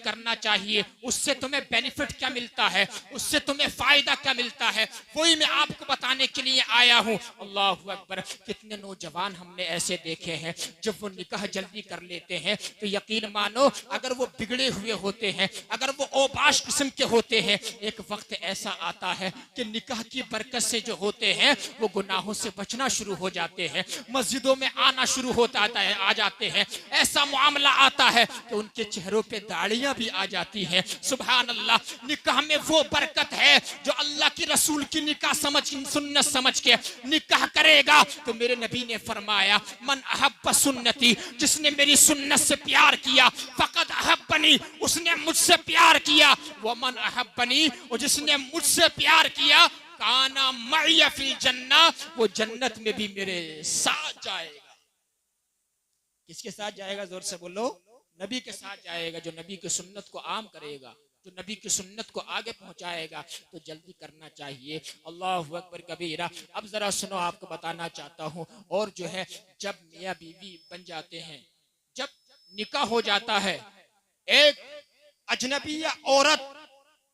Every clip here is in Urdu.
کرنا چاہیے. اس سے تمہیں بینیفٹ کیا ملتا ہے, اس سے تمہیں فائدہ کیا ملتا ہے, وہی میں آپ کو بتانے کے لیے آیا ہوں. اللہ اکبر. کتنے نوجوان ہم نے ایسے دیکھے ہیں جب وہ نکاح جلدی کر لیتے ہیں تو یقین مانو اگر وہ بگڑے ہوئے ہوتے ہیں, اگر وہ اوباش قسم کے ہوتے ہیں, ایک وقت ایسا آتا ہے کہ نکاح کی برکت سے جو ہوتے ہیں وہ گناہوں سے بچنا شروع ہو جاتے ہیں, مسجدوں میں آنا شروع ہوتا ہے, آ جاتے ہیں. ایسا معاملہ آتا ہے کہ ان کے چہروں پہ داڑیاں بھی آ جاتی ہیں. سبحان اللہ. نکاح میں وہ برکت ہے جو اللہ کی رسول کی نکاح سنت سمجھ کے نکاح کرے گا. تو میرے نبی نے فرمایا من احب سنتی, جس نے میری سنت سے پیار کیا, فقط احبنی, اس نے مجھ سے پیار کیا, ومن احبنی, اور جس نے مجھ سے پیار کیا, کانا معی فی الجنہ, وہ جنت میں بھی میرے ساتھ جائے گا. کس کے ساتھ جائے گا؟ زور سے بولو. نبی کے ساتھ جائے گا, جو نبی کی سنت کو عام کرے گا, جو نبی کی سنت کو آگے پہنچائے گا. تو جلدی کرنا چاہیے. اللہ اکبر کبیرہ. اب ذرا سنو, آپ کو بتانا چاہتا ہوں. اور جو ہے جب میاں بیوی بن جاتے ہیں, جب نکاح ہو جاتا ہے, ایک اجنبی عورت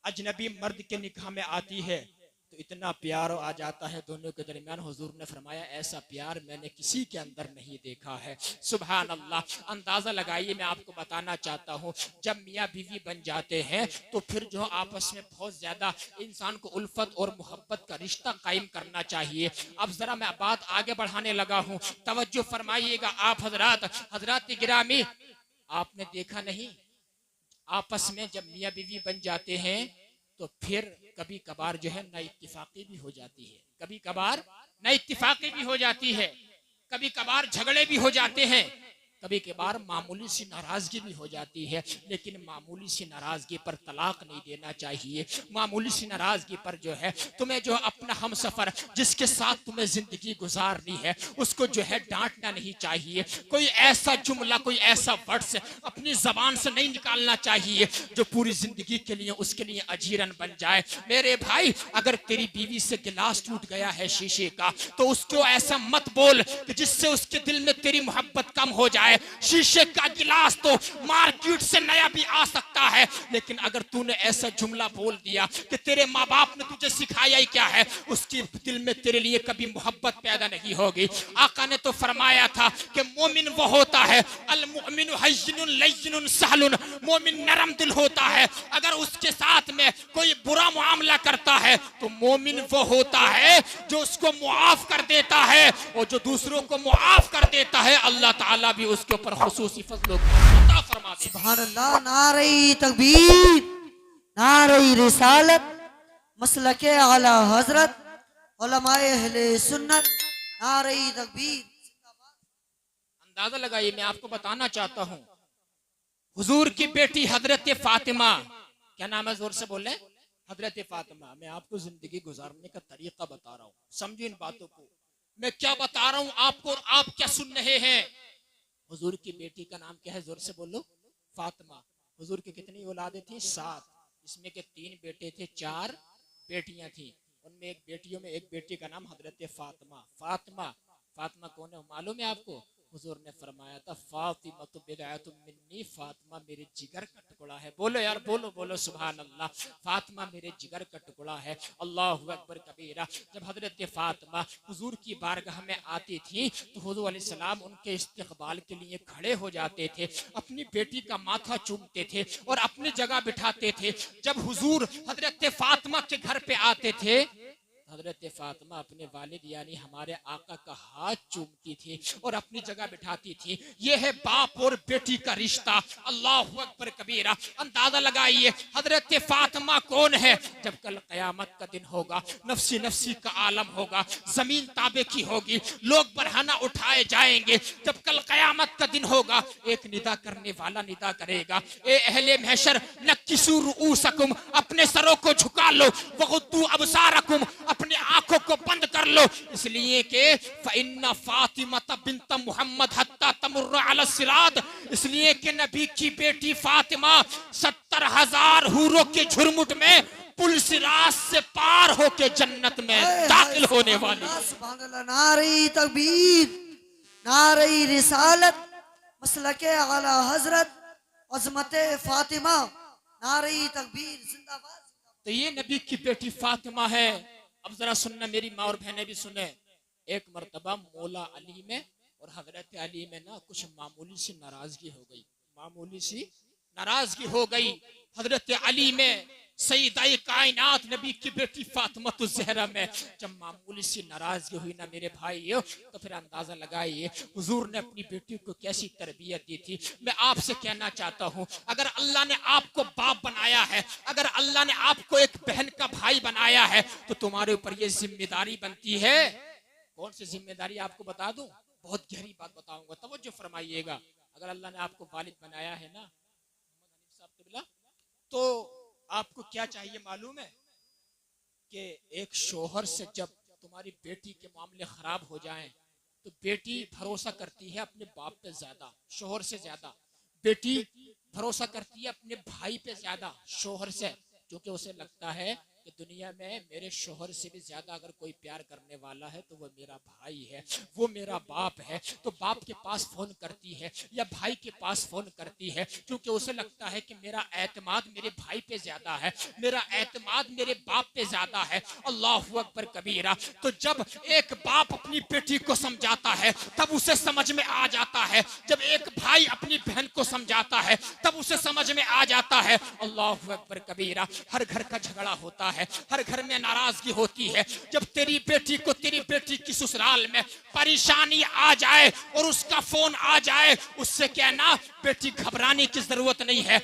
اجنبی مرد کے نکاح میں آتی ہے تو اتنا پیار آ جاتا ہے دونوں کے درمیان. حضور نے فرمایا ایسا پیار میں نے کسی کے اندر نہیں دیکھا ہے. سبحان اللہ. اندازہ لگائیے, میں آپ کو بتانا چاہتا ہوں, جب میاں بیوی بن جاتے ہیں تو پھر جو آپس میں بہت زیادہ انسان کو الفت اور محبت کا رشتہ قائم کرنا چاہیے. اب ذرا میں بات آگے بڑھانے لگا ہوں, توجہ فرمائیے گا آپ حضرات گرامی. آپ نے دیکھا نہیں, آپس میں جب میاں بیوی بن جاتے ہیں تو پھر کبھی کبھار جو ہے نا اتفاقی بھی ہو جاتی ہے, کبھی کبھار نا اتفاقی بھی ہو جاتی ہے, کبھی کبھار جھگڑے بھی ہو جاتے ہیں, کبھی کبھار معمولی سی ناراضگی بھی ہو جاتی ہے. لیکن معمولی سی ناراضگی پر طلاق نہیں دینا چاہیے. معمولی سی ناراضگی پر جو ہے تمہیں جو اپنا ہم سفر جس کے ساتھ تمہیں زندگی گزارنی ہے اس کو جو ہے ڈانٹنا نہیں چاہیے. کوئی ایسا جملہ, کوئی ایسا ورڈز اپنی زبان سے نہیں نکالنا چاہیے جو پوری زندگی کے لیے اس کے لیے اجیرن بن جائے. میرے بھائی, اگر تیری بیوی سے گلاس ٹوٹ گیا ہے شیشے کا تو اس کو ایسا مت بول کہ جس سے اس کے دل میں تیری محبت کم ہو جائے. شیشے کا گلاس تو مارکیٹ سے نیا بھی آ سکتا ہے, لیکن اگر تو نے ایسا جملہ بول دیا کہ تیرے ماں باپ نے تجھے سکھایا ہی کیا ہے, اس کے دل میں تیرے لیے کبھی محبت پیدا نہیں ہوگی. آقا نے تو فرمایا تھا کہ مومن وہ ہوتا ہے, المؤمن حین لین سہل, مومن نرم دل ہوتا ہے. اگر اس کے ساتھ میں کوئی برا معاملہ کرتا ہے تو مومن وہ ہوتا ہے جو اس کو معاف کر دیتا ہے, اور جو دوسروں کو معاف کر دیتا ہے اللہ تعالیٰ بھی اس کے اوپر خصوصی فضل و عطا فرما دیتا ہے. سبحان اللہ. نعرہ تکبیر, نعرہ رسالت, مسلک اعلی حضرت, علماء اہل سنت, نعرہ تکبیر. اندازہ لگائیے, میں آپ کو بتانا چاہتا ہوں, حضور کی بیٹی حضرت فاطمہ, کیا نام ہے, زور سے بولیں, حضرت فاطمہ. میں آپ کو زندگی گزارنے کا طریقہ بتا رہا ہوں, سمجھو ان باتوں کو. میں کیا بتا رہا ہوں آپ کو اور آپ کیا سن رہے ہیں. حضور کی بیٹی کا نام کیا ہے, زور سے بولو, فاطمہ. حضور کی کتنی اولادیں تھیں؟ 7. اس میں کہ 3 بیٹے تھے, 4 بیٹیاں تھیں. ان میں ایک بیٹیوں میں ایک بیٹی کا نام حضرت فاطمہ. فاطمہ کون ہے معلوم ہے آپ کو؟ حضور نے فرمایا تھا فاطمہ تو بضعۃ منی, فاطمہ میرے جگر کا ٹکڑا ہے. بولو یار, بولو سبحان اللہ. فاطمہ میرے جگر کا ٹکڑا ہے. اللہ اکبر کبیرہ. جب حضرت فاطمہ حضور کی بارگاہ میں آتی تھی تو حضور علیہ السلام ان کے استقبال کے لیے کھڑے ہو جاتے تھے, اپنی بیٹی کا ماتھا چومتے تھے اور اپنی جگہ بٹھاتے تھے. جب حضور حضرت فاطمہ کے گھر پہ آتے تھے حضرت فاطمہ اپنے والد یعنی ہمارے آقا کا ہاتھ چومتی تھی اور اپنی جگہ بٹھاتی تھی. یہ ہے باپ اور بیٹی کا رشتہ. اللہ اکبر کبیرہ. اندازہ لگائیے حضرت فاطمہ کون ہے. جب کل قیامت کا دن ہوگا, نفسی نفسی کا عالم ہوگا, زمین تابے کی ہوگی, لوگ برہنہ اٹھائے جائیں گے. جب کل قیامت کا دن ہوگا, ایک ندا کرنے والا ندا کرے گا, اے اہل محشر نکسوا رؤوسکم, اپنے سروں کو جھکا لو, وغضوا ابصارکم, اپنی آنکھوں کو بند کر لو, اس لیے کہ فإن فاطمہ بنت محمد حتی تمر علی الصراط, اس لیے کہ نبی کی بیٹی فاطمہ 70,000 حوروں کے جھرمٹ میں پل صراط سے پار ہو کے جنت میں داخل ہونے والی. سبحان اللہ. نعرہ تکبیر, نعرہ رسالت, مسلک اعلی حضرت, عظمت فاطمہ نعرہ تکبیر زندہ باد. تو یہ نبی کی بیٹی فاطمہ ہے. اب ذرا سننا میری ماں اور بہنیں بھی سنیں. ایک مرتبہ مولا علی میں اور حضرت علی میں نا کچھ معمولی سی ناراضگی ہو گئی. معمولی سی ناراضگی ہو گئی. حضرت علی میں سیدہ کائنات نبی کی بیٹی فاطمہ الزہرا میں جب معمولی سی ناراضگی ہوئی نا میرے بھائی، تو پھر اندازہ لگائیے حضور نے اپنی بیٹی کو کیسی تربیت دی تھی. میں آپ سے کہنا چاہتا ہوں، اگر اللہ نے آپ کو باپ بنایا ہے، اگر اللہ نے آپ کو ایک بہن کا بھائی بنایا ہے، تو تمہارے اوپر یہ ذمہ داری بنتی ہے. کون سی ذمہ داری آپ کو بتا دوں؟ بہت گہری بات بتاؤں گا، توجہ فرمائیے گا. اگر اللہ نے آپ کو والد بنایا ہے نا تو آپ کو کیا چاہیے معلوم ہے؟ کہ ایک شوہر سے جب تمہاری بیٹی کے معاملے خراب ہو جائیں تو بیٹی بھروسہ کرتی ہے اپنے باپ پہ زیادہ شوہر سے زیادہ. بیٹی بھروسہ کرتی ہے اپنے بھائی پہ زیادہ شوہر سے، کیونکہ اسے لگتا ہے کہ دنیا میں میرے شوہر سے بھی زیادہ اگر کوئی پیار کرنے والا ہے تو وہ میرا بھائی ہے، وہ میرا باپ ہے. تو باپ کے پاس فون کرتی ہے یا بھائی کے پاس فون کرتی ہے، کیونکہ اسے لگتا ہے کہ میرا اعتماد میرے بھائی پہ زیادہ ہے، میرا اعتماد میرے باپ پہ زیادہ ہے. اللہ اکبر کبیرہ. تو جب ایک باپ اپنی بیٹی کو سمجھاتا ہے تب اسے سمجھ میں آ جاتا ہے، جب ایک بھائی اپنی بہن کو سمجھاتا ہے تب اسے سمجھ میں آ جاتا ہے. اللہ اکبر کبیرہ. ہر گھر کا جھگڑا ہوتا ہے، ہر گھر میں ناراضگی ہوتی ہے. جب تیری بیٹی کو تیری بیٹی کی سسرال میں پریشانی آ جائے اور اس کا فون آ جائے، اس سے کہنا بیٹی گھبرانے کی ضرورت نہیں ہے،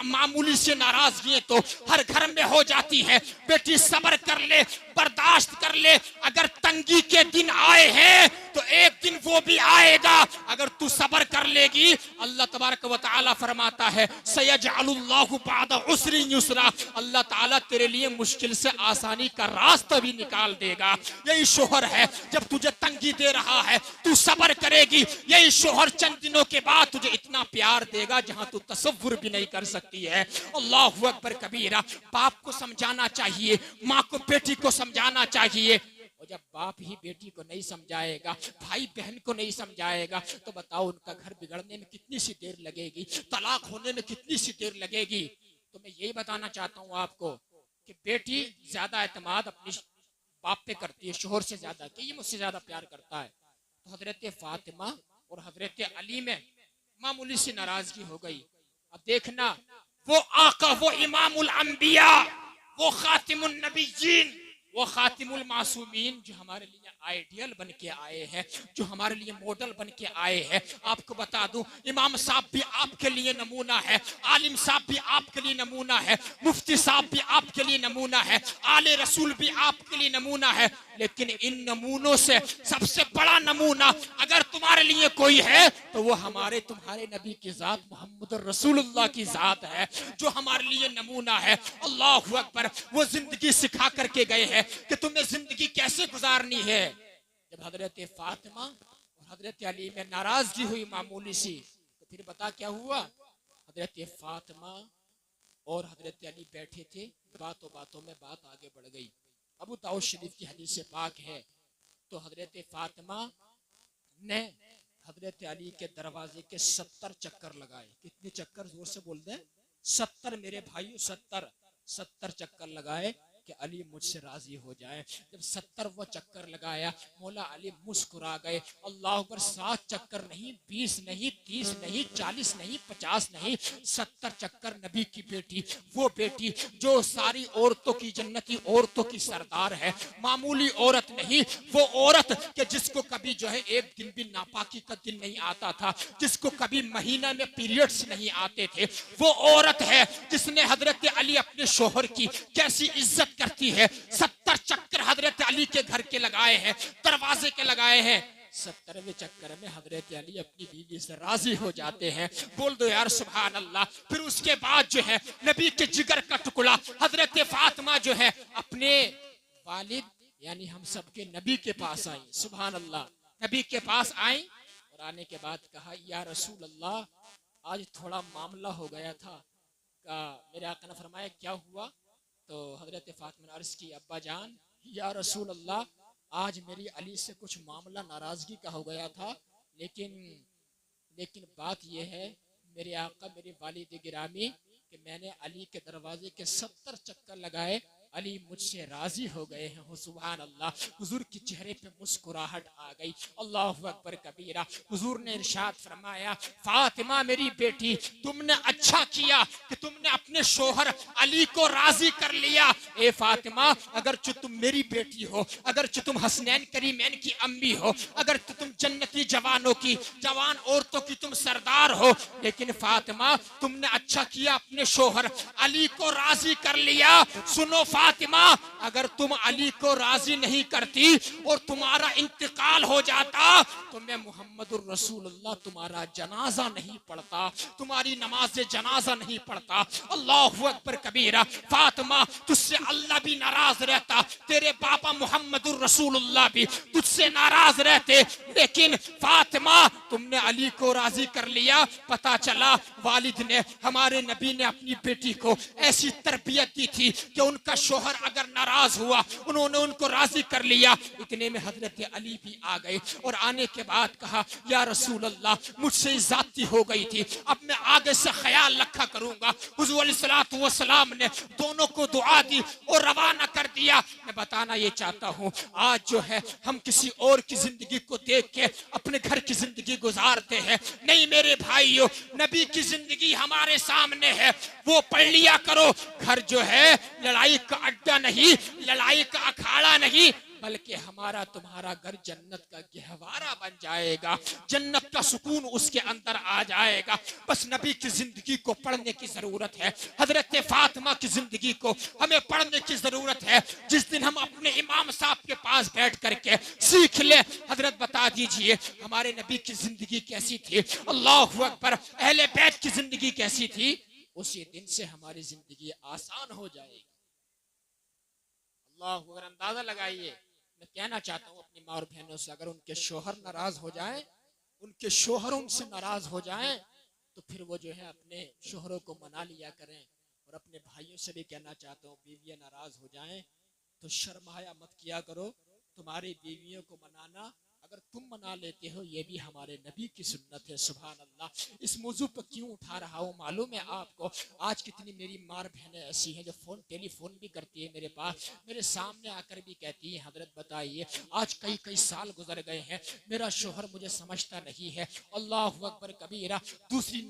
معمولی سے ناراضگی تو ہر گھر میں ہو جاتی ہے. بیٹی صبر کر لے، برداشت کر لے. اگر تنگی کے دن آئے ہیں تو ایک دن وہ بھی آئے گا. اگر تو صبر کر لے گی، اللہ تبارک و تعالی فرماتا ہے سیجعل اللہ بعد عسر یسرا، اللہ تعالیٰ تیرے لیے مشکل سے آسانی کا راستہ بھی نکال دے گا. یہی شوہر ہے، جب تجھے تنگی دے رہا ہے تو صبر کرے گی، یہی شوہر چند دنوں کے بعد تجھے اتنا پیار دے گا جہاں تو تصور بھی نہیں کر سکتی ہے. اللہ اکبر کبیرہ. باپ کو سمجھانا چاہیے، ماں کو بیٹی کو سمجھانا چاہیے. اور جب باپ ہی بیٹی کو نہیں سمجھائے گا، بھائی بہن کو نہیں سمجھائے گا، تو بتاؤ ان کا گھر بگڑنے میں کتنی سی دیر لگے گی، طلاق ہونے میں کتنی سی دیر لگے گی. تو میں یہی بتانا چاہتا ہوں آپ کو کہ بیٹی زیادہ اعتماد اپنی باپ پہ کرتی ہے شوہر سے زیادہ، کہ یہ مجھ سے زیادہ پیار کرتا ہے. تو حضرت فاطمہ اور حضرت علی میں معمولی سی ناراضگی ہو گئی. اب دیکھنا، وہ آقا، وہ امام الانبیاء، وہ خاتم النبیین، وہ خاتم المعصومین جو ہمارے لیے آئیڈیل بن کے آئے ہیں، جو ہمارے لیے ماڈل بن کے آئے ہیں. آپ کو بتا دوں، امام صاحب بھی آپ کے لیے نمونہ ہے، عالم صاحب بھی آپ کے لیے نمونہ ہے، مفتی صاحب بھی آپ کے لیے نمونہ ہے، آل رسول بھی آپ کے لیے نمونہ ہے. لیکن ان نمونوں سے سب سے بڑا نمونہ اگر تمہارے لیے کوئی ہے تو وہ تمہارے نبی کی ذات محمد رسول اللہ کی ذات ہے، جو ہمارے لیے نمونہ ہے. اللہ اکبر. وہ زندگی سکھا کر کے گئے ہیں کہ تمہیں زندگی کیسے گزارنی ہے. جب حضرت فاطمہ اور حضرت علی میں ناراضگی ہوئی معمولی سی، تو پھر بتا کیا ہوا. حضرت فاطمہ اور حضرت علی بیٹھے تھے، باتوں باتوں میں بات آگے بڑھ گئی. ابو داؤد شریف کی حدیث سے پاک ہے. تو حضرت فاطمہ نے حضرت علی کے دروازے کے 70 چکر لگائے. کتنے چکر؟ زور سے بول دیں. 70 میرے بھائیو، 70 چکر لگائے کہ علی مجھ سے راضی ہو جائے. جب 70 وہ چکر لگایا، مولا علی مسکرا گئے. اللہ اکبر. 7 چکر نہیں، 20 نہیں، 30 نہیں، 40 نہیں، 50 نہیں، 70 چکر نبی کی بیٹی، وہ بیٹی جو ساری عورتوں کی جنتی عورتوں کی سردار ہے، معمولی عورت نہیں. وہ عورت کہ جس کو کبھی جو ہے ایک دن بھی ناپاکی کا دن نہیں آتا تھا، جس کو کبھی مہینہ میں پیریڈز نہیں آتے تھے، وہ عورت ہے جس نے حضرت علی اپنے شوہر کی کیسی عزت کرتی ہے. 70 چکر حضرت علی کے گھر کے لگائے ہیں، دروازے کے لگائے ہیں. 70ویں چکر میں حضرت علی اپنی بیوی سے راضی ہو جاتے ہیں. بول دو یار سبحان اللہ. پھر اس کے بعد جو ہے نبی کے جگر کا ٹکڑا حضرت فاطمہ جو ہے اپنے والد یعنی ہم سب کے نبی کے پاس آئیں. سبحان اللہ. نبی کے پاس آئیں اور آنے کے بعد کہا یا رسول اللہ آج تھوڑا معاملہ ہو گیا تھا. میرے آقا نے فرمایا کیا ہوا؟ تو حضرت فاطمہ نے عرض کی ابا جان یا رسول اللہ آج میری علی سے کچھ معاملہ ناراضگی کا ہو گیا تھا، لیکن بات یہ ہے میرے آقا میرے والد گرامی کہ میں نے علی کے دروازے کے 70 چکر لگائے، علی مجھ سے راضی ہو گئے ہیں۔ سبحان اللہ، حضور کے چہرے پہ مسکراہٹ آ گئی۔ اللہ اکبر کبیرہ۔ حضور نے ارشاد فرمایا فاطمہ میری بیٹی، تم نے اچھا کیا کہ تم نے اپنے شوہر علی کو راضی کر لیا۔ اے فاطمہ، اگرچہ تم میری بیٹی ہو، اگرچہ تم حسنین کریمین کی امی ہو، اگر تم جنتی جوانوں کی، جوان عورتوں کی تم سردار ہو، لیکن فاطمہ تم نے اچھا کیا اپنے شوہر علی کو راضی کر لیا۔ سنو فاطمہ، اگر تم علی کو راضی نہیں کرتی اور تمہارا انتقال ہو جاتا تو میں محمد الرسول اللہ تمہارا جنازہ نہیں پڑھتا، تمہاری نماز جنازہ نہیں پڑھتا۔ اللہ اکبر کبیرہ۔ فاطمہ، تجھ سے اللہ بھی ناراض رہتا، تیرے باپا محمد الرسول اللہ بھی تجھ سے ناراض رہتے، لیکن فاطمہ تم نے علی کو راضی کر لیا۔ پتا چلا والد نے، ہمارے نبی نے اپنی بیٹی کو ایسی تربیت دی تھی کہ ان کا شوہر اگر ناراض ہوا انہوں نے ان کو راضی کر لیا۔ اتنے میں حضرت علی بھی آ گئے اور آنے کے بعد کہا یا رسول اللہ، مجھ سے زیادتی ہو گئی تھی، اب میں آگے سے خیال رکھا کروں گا۔ حضور علیہ الصلوۃ والسلام نے دونوں کو دعا دی اور روانہ کر دیا۔ میں بتانا یہ چاہتا ہوں، آج جو ہے ہم کسی اور کی زندگی کو دیکھ کے اپنے گھر کی زندگی گزارتے ہیں۔ نہیں میرے بھائیو، نبی کی زندگی ہمارے سامنے ہے، وہ پڑھ لیا کرو۔ گھر جو ہے لڑائی کا اڈا نہیں، لڑائی کا اکھاڑا نہیں، بلکہ ہمارا تمہارا گھر جنت کا گہوارہ بن جائے گا، جنت کا سکون اس کے اندر آ جائے گا۔ بس نبی کی زندگی کو پڑھنے کی ضرورت ہے، حضرت فاطمہ کی زندگی کو ہمیں پڑھنے کی ضرورت ہے۔ جس دن ہم اپنے امام صاحب کے پاس بیٹھ کر کے سیکھ لیں، حضرت بتا دیجئے ہمارے نبی کی زندگی کیسی تھی، اللہ اکبر، اہل بیت کی زندگی کیسی تھی، اسی دن سے ہماری زندگی آسان ہو جائے گی۔ اللہ اگر اندازہ لگائیے، میں کہنا چاہتا ہوں اپنی ماں اور بہنوں سے، اگر ان کے شوہر ناراض ہو جائیں، ان کے شوہر ان سے ناراض ہو جائیں، تو پھر وہ جو ہے اپنے شوہروں کو منا لیا کریں۔ اور اپنے بھائیوں سے بھی کہنا چاہتا ہوں، بیویاں ناراض ہو جائیں تو شرمایا مت کیا کرو، تمہاری بیویوں کو منانا اگر تم منا لیتے ہو یہ بھی ہمارے نبی کی سنت ہے۔ سبحان اللہ۔ اس موضوع پر کیوں اٹھا رہا ہوں معلوم ہے آپ کو، آج کتنی میری ماں بہنیں ایسی ہیں جو ٹیلی فون بھی کرتی ہے میرے پاس، میرے سامنے آ کر بھی کہتی ہیں حضرت بتائیے آج کئی سال گزر گئے ہیں، میرا شوہر مجھے سمجھتا نہیں ہے، اللہ اکبر کبیرہ، دوسری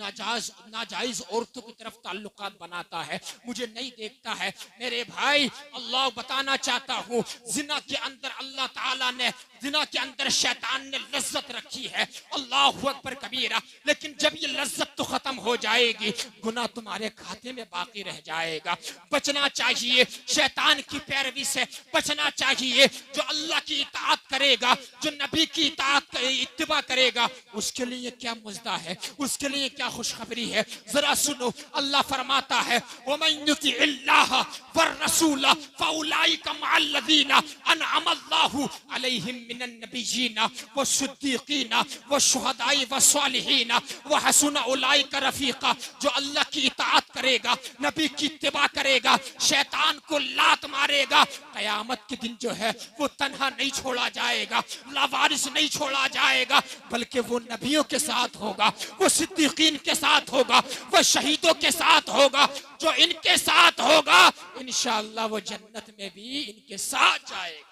ناجائز عورتوں کی طرف تعلقات بناتا ہے، مجھے نہیں دیکھتا ہے۔ میرے بھائی اللہ بتانا چاہتا ہوں، زنا کے اندر اللہ تعالیٰ نے، زنا کے اندر شیطان نے لذت رکھی ہے، اللہ اکبر کبیرہ، لیکن جب یہ لذت تو ختم ہو جائے گی، گناہ تمہارے کھاتے میں باقی رہ جائے گا۔ بچنا چاہیے شیطان کی پیروی سے، بچنا چاہیے۔ جو اللہ کی اطاعت کرے گا، جو نبی کی اتباع کرے گا، اس کے لیے کیا مزدہ ہے، اس کے لیے کیا خوشخبری ہے، ذرا سنو۔ اللہ فرماتا ہے وَمَن يُطِعِ اللَّهَ وَالرَّسُولَ فَأُولَئِكَ مَعَ الَّذِينَ أَنْعَمَ اللَّهُ عَلَيْهِم مِّنَ النَّبِيِّينَ وَالصِّدِّيقِينَ وَالشُّهَدَاءِ وَالصَّالِحِينَ وَحَسُنَ أُولَئِكَ رَفِيقًا۔ جو اللہ کی اطاعت کرے گا، نبی کی اتباع کرے گا، شیطان کو لات مارے گا، قیامت کے دن جو ہے وہ تنہا نہیں چھوڑا جائے گا، لاوارث نہیں چھوڑا جائے گا، بلکہ وہ نبیوں کے ساتھ ہوگا، وہ صدیقین کے ساتھ ہوگا، وہ شہیدوں کے ساتھ ہوگا۔ جو ان کے ساتھ ہوگا انشاءاللہ وہ جنت میں بھی ان کے ساتھ جائے گا۔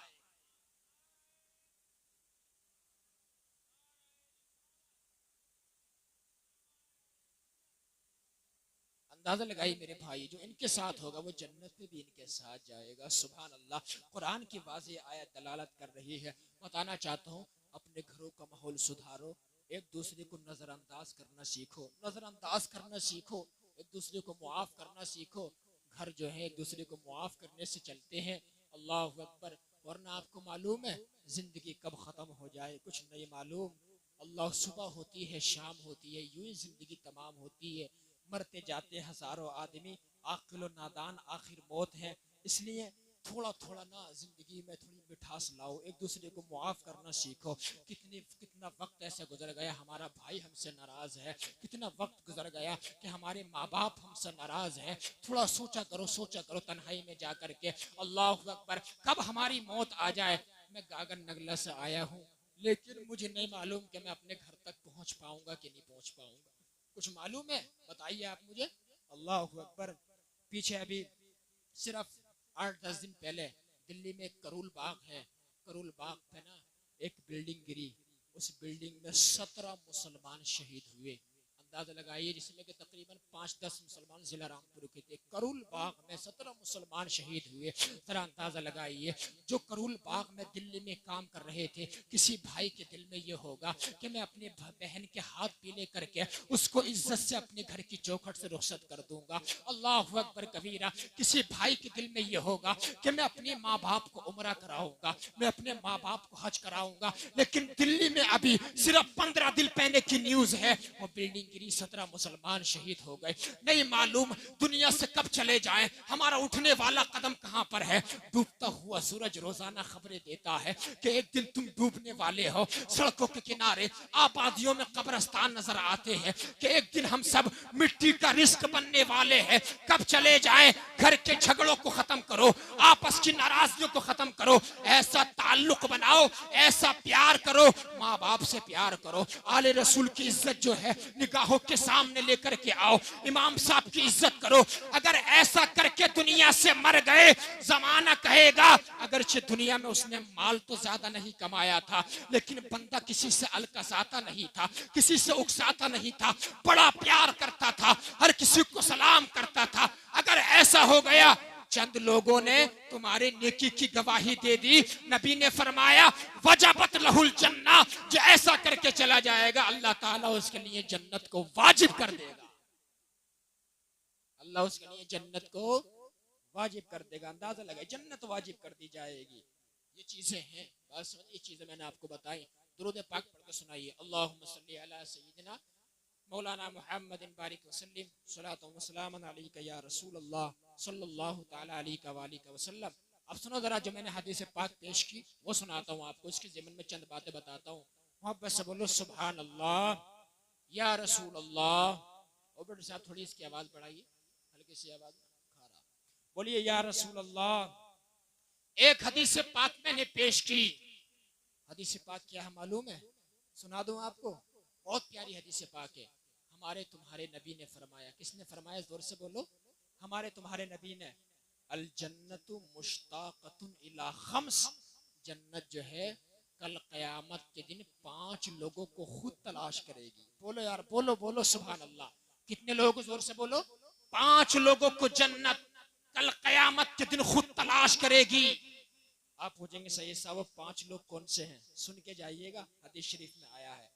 اندازہ لگائی میرے بھائی، جو ان کے ساتھ ہوگا وہ جنت میں بھی ان کے ساتھ جائے گا۔ سبحان اللہ۔ قرآن کی واضح آیت دلالت کر رہی ہے۔ بتانا چاہتا ہوں اپنے گھروں کا ماحول سدھارو، ایک دوسرے کو نظر انداز کرنا سیکھو، نظر انداز کرنا سیکھو، ایک دوسرے کو معاف کرنا سیکھو۔ گھر جو ہے ایک دوسرے کو معاف کرنے سے چلتے ہیں، اللہ اکبر، ورنہ آپ کو معلوم ہے زندگی کب ختم ہو جائے کچھ نہیں معلوم۔ اللہ صبح ہوتی ہے شام ہوتی ہے، یوں ہی زندگی تمام ہوتی ہے، مرتے جاتے ہزاروں آدمی، عاقل و نادان آخر موت ہے۔ اس لیے تھوڑا تھوڑا نا زندگی میں تھوڑی مٹھاس لاؤ، ایک دوسرے کو معاف کرنا سیکھو۔ کتنا وقت ایسے گزر گیا ہمارا بھائی ہم سے ناراض ہے، کتنا وقت گزر گیا کہ ہمارے ماں باپ ہم سے ناراض ہیں۔ تھوڑا سوچا کرو تنہائی میں جا کر کے، اللہ اکبر، کب ہماری موت آ جائے۔ میں گاگر نگلا سے آیا ہوں، لیکن مجھے نہیں معلوم کہ میں اپنے گھر تک پہنچ پاؤں گا کہ نہیں پہنچ پاؤں گا۔ کچھ معلوم ہے؟ بتائیے آپ مجھے. اللہ اکبر. پیچھے ابھی صرف 8-10 دن پہلے دلی میں ایک کرول باغ ہے، کرول باغ پہ نا ایک بلڈنگ گری، اس بلڈنگ میں 17 مسلمان شہید ہوئے. اندازہ لگائیے، جس میں کہ تقریباً 5-10 مسلمان ضلع رامپور کے تھے. کرول باغ میں 17 مسلمان شہید ہوئے. ذرا اندازہ لگائیے، جو کرول باغ میں دلی میں کام کر رہے تھے، کسی بھائی کے دل میں یہ ہوگا کہ میں اپنے بہن کے ہاتھ پیلے کر کے اس کو عزت سے اپنے گھر کی چوکھٹ سے رخصت کر دوں گا. اللہ اکبر کبیرہ. کسی بھائی کے دل میں یہ ہوگا کہ میں اپنے ماں باپ کو عمرہ کراؤں گا، میں اپنے ماں باپ کو حج کراؤں گا. لیکن دلی میں ابھی صرف 15 دن پہلے کی نیوز ہے، وہ بلڈنگ گری، 17 مسلمان شہید ہو گئے. نہیں معلوم دنیا سے کب چلے جائیں، ہمارا اٹھنے والا قدم کہاں پر ہے. ڈوبتا ہوا سورج روزانہ خبریں دیتا ہے کہ ایک دن تم ڈوبنے والے ہو. سڑکوں کے کنارے آبادیوں میں قبرستان نظر آتے ہیں کہ ایک دن ہم سب مٹی کا رزق بننے والے ہیں. کب چلے جائیں. گھر کے جھگڑوں کو ختم کرو، آپس کی ناراضگیوں کو ختم کرو، ایسا تعلق بناؤ، ایسا پیار کرو، ماں باپ سے پیار کرو، آل رسول کی عزت جو ہے نگاہوں کے سامنے لے کر کے آؤ، امام صاحب کی عزت کرو. اگر ایسا کر کے دنیا سے مر گئے، زمانہ کہے گا اگرچہ دنیا میں اس نے مال تو زیادہ نہیں کمایا تھا، لیکن بندہ کسی سے الکساتا نہیں تھا، کسی سے اکساتا نہیں تھا، بڑا پیار کرتا تھا، ہر کسی کو سلام کرتا تھا. اگر ایسا ہو گیا، چند لوگوں نے تمہارے نیکی کی گواہی دے دی. نبی نے فرمایا وجبت لہ الجنہ، جو ایسا کر کے چلا جائے گا اللہ تعالیٰ اس کے لیے جنت کو واجب کر دے گا. اللہ اس کے لیے جنت کو واجب کر دے گا. اندازہ لگائے، جنت واجب کر دی جائے گی. یہ چیزیں ہیں، بس یہ چیزیں میں نے آپ کو بتائی. درود پاک پڑھ کے سنائیے. اللہم صلی علی سیدنا مولانا محمد بارک وسلم صلاۃ و سلام علیک یا رسول اللہ صلی اللہ تعالی علیہ وآلہ وسلم. اب سنو ذرا، جو میں نے حدیث پاک پیش کی وہ سناتا ہوں آپ کو. اس کے ضمن میں چند باتیں بتاتا ہوں. محبت سے بولو سبحان اللہ یا رسول اللہ. اور بیٹے صاحب تھوڑی اس کی آواز بڑھائیے، ہلکی سی آواز کھارا بولیے یا رسول اللہ. ایک حدیث پاک میں نے پیش کی. حدیث پاک کیا ہے معلوم ہے؟ سنا دوں آپ کو. بہت پیاری حدیث پاک ہے. ہمارے تمہارے نبی نے فرمایا. کس نے فرمایا؟ زور سے بولو. ہمارے تمہارے نبی نے. الجنت مشتاقۃ الی خمس، جنت جو ہے کل قیامت کے دن 5 لوگوں کو خود تلاش کرے گی. بولو یار، بولو بولو سبحان اللہ. کتنے لوگوں کو؟ زور سے بولو. 5 لوگوں کو جنت کل قیامت کے دن خود تلاش کرے گی. آپ پوچھیں گے صحیح صاحب 5 لوگ کون سے ہیں؟ سن کے جائیے گا، حدیث شریف میں آیا ہے.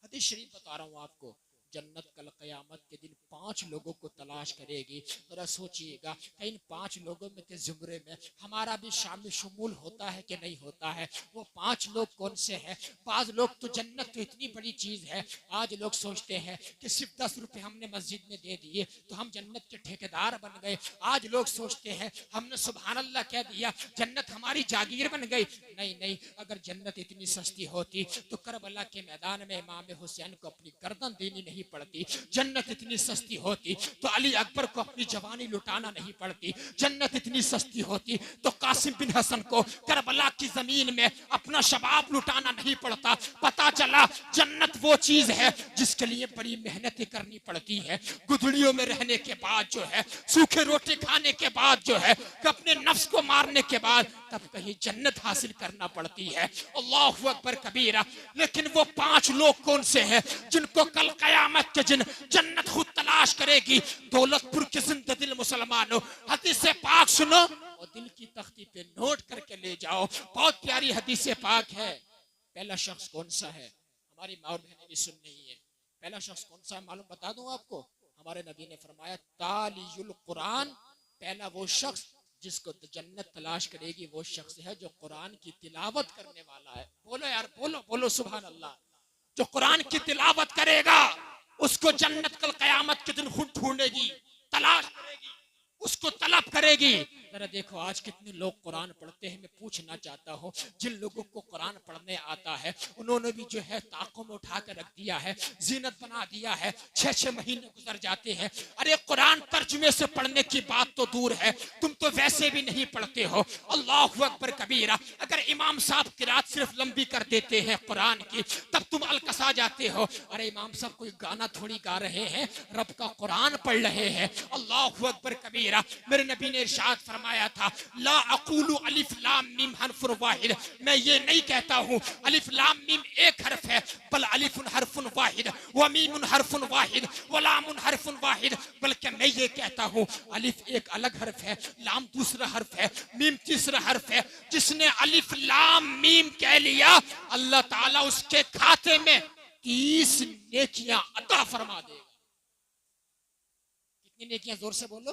حدیث شریف بتا رہا ہوں آپ کو. جنت کل قیامت کے دن 5 لوگوں کو تلاش کرے گی. ذرا سوچئے گا کہ ان 5 لوگوں میں کے زمرے میں ہمارا بھی شامل شمول ہوتا ہے کہ نہیں ہوتا ہے؟ وہ 5 لوگ کون سے ہیں؟ بعض لوگ تو جنت تو اتنی بڑی چیز ہے، آج لوگ سوچتے ہیں کہ صرف 10 روپے ہم نے مسجد میں دے دیے تو ہم جنت کے ٹھیکیدار بن گئے. آج لوگ سوچتے ہیں ہم نے سبحان اللہ کہہ دیا جنت ہماری جاگیر بن گئی. نہیں نہیں، اگر جنت اتنی سستی ہوتی تو کربلا کے میدان میں امام حسین کو اپنی گردن دینی نہیں پڑتی. جنت اتنی سستی ہوتی تو علی اکبر کو اپنی جوانی لٹانا نہیں پڑتی. جنت اتنی سستی ہوتی تو قاسم بن حسن کو کربلا کی زمین میں اپنا شباب لٹانا نہیں پڑتا. پتا چلا جنت وہ چیز ہے جس کے لیے بڑی محنتیں کرنی پڑتی ہے. گدڑیوں میں رہنے کے بعد جو ہے، سوکھے روٹی کھانے کے بعد جو ہے، کہ اپنے نفس کو مارنے کے بعد تب کہیں جنت حاصل کرنا پڑتی ہے. اللہ اکبر کبیرہ. لیکن وہ 5 لوگ کون سے ہیں جن کو کل قیامت کے دن جنت خود تلاش کرے گی؟ دولت پور کے زندہ دل مسلمانوں، حدیث پاک سنو اور دل کی تختی پہ نوٹ کر کے لے جاؤ. بہت پیاری حدیث پاک ہے. پہلا شخص کون سا ہے؟ ہماری ماں اور بہنیں بھی سن رہی ہیں. پہلا شخص کون سا ہے معلوم بتا دوں آپ کو. ہمارے نبی نے فرمایا تالی القرآن. پہلا وہ شخص جس کو جنت تلاش کرے گی وہ شخص ہے جو قرآن کی تلاوت کرنے والا ہے. بولو یار، بولو بولو سبحان اللہ. جو قرآن کی تلاوت کرے گا اس کو جنت کل قیامت کے دن خود ڈھونڈے گی، تلاش کرے گی، اس کو طلب کرے گی. ذرا دیکھو آج کتنے لوگ قرآن پڑھتے ہیں. میں پوچھنا چاہتا ہوں جن لوگوں کو قرآن پڑھنے آتا ہے انہوں نے بھی جو ہے طاقوں میں اٹھا کر رکھ دیا ہے, زینت بنا دیا ہے, 6 مہینے گزر جاتے ہیں. ارے قرآن ترجمے سے پڑھنے کی بات تو دور ہے, تم تو ویسے بھی نہیں پڑھتے ہو. اللہ اکبر کبیرہ. اگر امام صاحب قرات صرف لمبی کر دیتے ہیں قرآن کی تب تم الکسا جاتے ہو. ارے امام صاحب کوئی گانا تھوڑی گا رہے ہیں, رب کا قرآن پڑھ رہے ہیں. اللہ اکبر کبیرہ. میرے نبی نے ارشاد فرمایا تھا لا اقول الف لام میم حرف واحد, میں یہ نہیں کہتا ہوں الف لام میم ایک حرف ہے, بل الف حرف واحد و میم حرف واحد و لام حرف واحد, بلکہ میں یہ کہتا ہوں الف ایک الگ حرف ہے, لام دوسرا حرف ہے, میم تیسرا حرف ہے. جس نے الف لام میم کہہ لیا اللہ تعالیٰ اس کے کھاتے میں 30 نیکیاں عطا فرما دے گا. کتنی نیکیاں؟ زور سے بولو.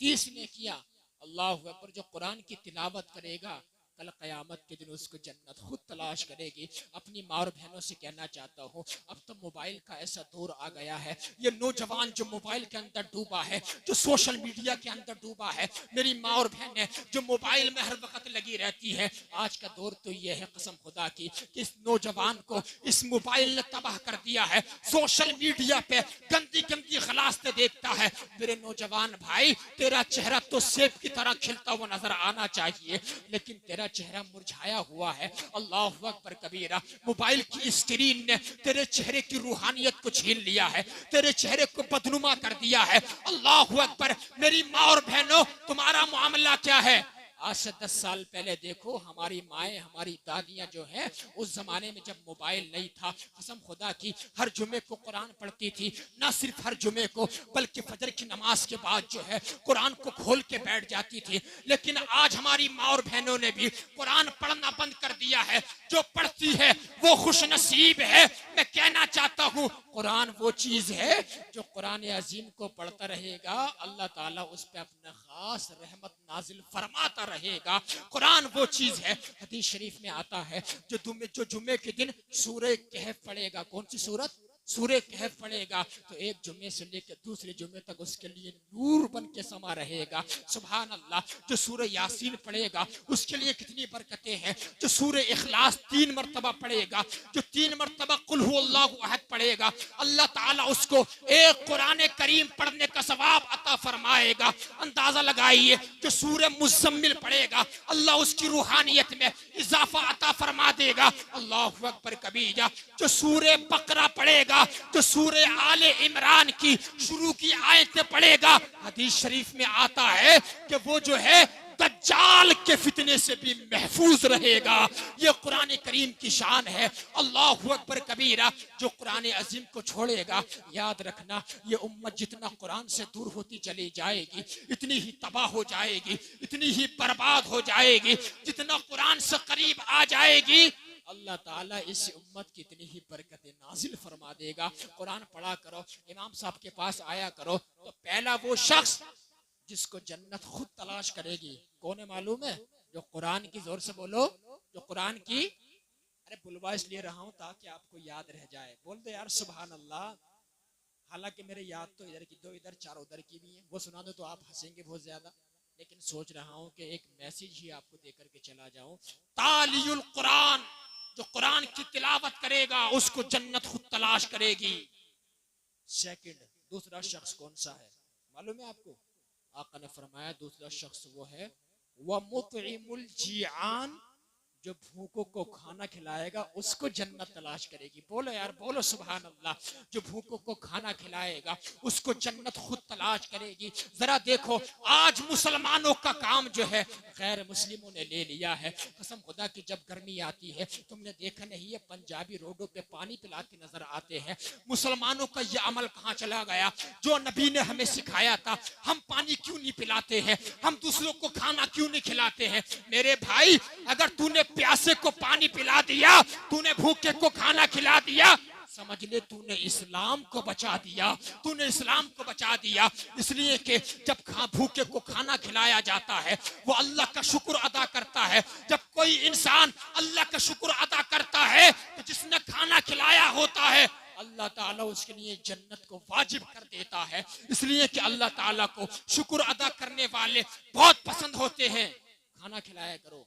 30 نیکیاں. اللہ اکبر. جو قرآن کی تلاوت کرے گا کل قیامت کے دن اس کو جنت خود تلاش کرے گی. اپنی ماں اور بہنوں سے کہنا چاہتا ہوں اب تو موبائل کا ایسا دور آ گیا ہے, یہ نوجوان جو موبائل کے اندر ڈوبا ہے, جو سوشل میڈیا کے اندر ڈوبا ہے, میری ماں اور بہنیں جو موبائل میں ہر وقت لگی رہتی ہے, آج کا دور تو یہ ہے قسم خدا کی کہ اس نوجوان کو اس موبائل نے تباہ کر دیا ہے. سوشل میڈیا پہ گندی گندی غلاستیں دیکھتا ہے. میرے نوجوان بھائی تیرا چہرہ تو سیب کی طرح کھلتا ہوا نظر آنا چاہیے لیکن تیرا چہرہ مرجھایا ہوا ہے. اللہ اکبر کبیرہ. موبائل کی اسکرین نے تیرے چہرے کی روحانیت کو چھین لیا ہے, تیرے چہرے کو بدنما کر دیا ہے. اللہ اکبر. میری ماں اور بہنوں تمہارا معاملہ کیا ہے؟ آج سے 10 سال پہلے دیکھو ہماری مائیں ہماری دادیاں جو ہیں اس زمانے میں جب موبائل نہیں تھا قسم خدا کی ہر جمعے کو قرآن پڑھتی تھی. نہ صرف ہر جمعے کو بلکہ فجر کی نماز کے بعد جو ہے قرآن کو کھول کے بیٹھ جاتی تھی. لیکن آج ہماری ماں اور بہنوں نے بھی قرآن پڑھنا بند کر دیا ہے. جو پڑھتی ہے وہ خوش نصیب ہے. میں کہنا چاہتا ہوں قرآن وہ چیز ہے جو قرآن عظیم کو پڑھتا رہے گا اللہ تعالیٰ اس پہ اپنا خاص رحمت نازل فرماتا رہے گا. قرآن وہ چیز ہے. حدیث شریف میں آتا ہے جو جمعے کے دن سورہ کہف پڑھے گا. کون سی سورت؟ سورہ کہف پڑھے گا تو ایک جمعے سے لے کے دوسرے جمعے تک اس کے لیے نور بن کے سما رہے گا. سبحان اللہ. جو سورہ یاسین پڑھے گا اس کے لیے کتنی برکتیں ہیں. جو سورہ اخلاص 3 مرتبہ پڑھے گا, جو 3 مرتبہ قل هو اللہ احد پڑھے گا, اللہ تعالیٰ اس کو ایک قرآن کریم پڑھنے کا ثواب عطا فرمائے گا. اندازہ لگائیے جو سورہ مزمل پڑھے گا اللہ اس کی روحانیت میں اضافہ عطا فرما دے گا. اللہ اکبر کبیرہ. جو سورہ بقرہ پڑھے گا, جو سورہ آل عمران کی شروع کی آیتیں پڑھے گا, حدیث شریف میں آتا ہے کہ وہ جو ہے دجال کے فتنے سے بھی محفوظ رہے گا. یہ قرآن کریم کی شان ہے. اللہ اکبر کبیرہ. جو قرآن عظیم کو چھوڑے گا یاد رکھنا یہ امت جتنا قرآن سے دور ہوتی چلی جائے گی اتنی ہی تباہ ہو جائے گی, اتنی ہی برباد ہو جائے گی. جتنا قرآن سے قریب آ جائے گی اللہ تعالیٰ اس امت کی اتنی ہی برکتیں نازل فرما دے گا. قرآن پڑھا کرو, امام صاحب کے پاس آیا کرو تو پہلا وہ شخص جس کو جنت خود تلاش کرے گی کون ہے معلوم ہے؟ جو قرآن کی, زور سے بولو, جو قرآن کی. ارے بلوا اس لیے رہا ہوں تاکہ آپ کو یاد رہ جائے. بول دے یار سبحان اللہ. حالانکہ میرے یاد تو ادھر کی 2 ادھر 4 ادھر کی بھی ہیں, وہ سنا دو تو آپ ہنسیں گے بہت زیادہ. لیکن سوچ رہا ہوں کہ ایک میسیج ہی آپ کو دے کر کے چلا جاؤں. تالی القرآن. جو قرآن کی تلاوت کرے گا اس کو جنت خود تلاش کرے گی. سیکنڈ دوسرا شخص کون سا ہے معلوم ہے آپ کو؟ آقا نے فرمایا دوسرا شخص وہ ہے وَمُطْعِمُ الْجِيعَانِ. جو بھوکوں کو کھانا کھلائے گا اس کو جنت تلاش کرے گی. بولو یار بولو سبحان اللہ. جو بھوکوں کو کھانا کھلائے گا اس کو جنت خود تلاش کرے گی. ذرا دیکھو آج مسلمانوں کا کام جو ہے غیر مسلموں نے لے لیا ہے. قسم خدا کی جب گرمی آتی ہے تم نے دیکھا نہیں ہے پنجابی روڈوں پہ پانی پلاتے نظر آتے ہیں. مسلمانوں کا یہ عمل کہاں چلا گیا جو نبی نے ہمیں سکھایا تھا؟ ہم پانی کیوں نہیں پلاتے ہیں؟ ہم دوسروں کو کھانا کیوں نہیں کھلاتے ہیں؟ میرے بھائی اگر تو نے پیاسے کو پانی پلا دیا, تو نے بھوکے کو کھانا کھلا دیا, سمجھ لے تو نے اسلام کو بچا دیا. تو نے اسلام کو بچا دیا. اس لیے کہ جب بھوکے کو کھانا کھلایا جاتا ہے وہ اللہ کا شکر ادا کرتا ہے. جب کوئی انسان اللہ کا شکر ادا کرتا ہے تو جس نے کھانا کھلایا ہوتا ہے اللہ اللہ تعالیٰ اس کے لیے جنت کو واجب کر دیتا ہے، اس لیے کہ اللہ تعالیٰ کو شکر ادا کرنے والے بہت پسند ہوتے ہیں۔ کھانا کھلایا کرو۔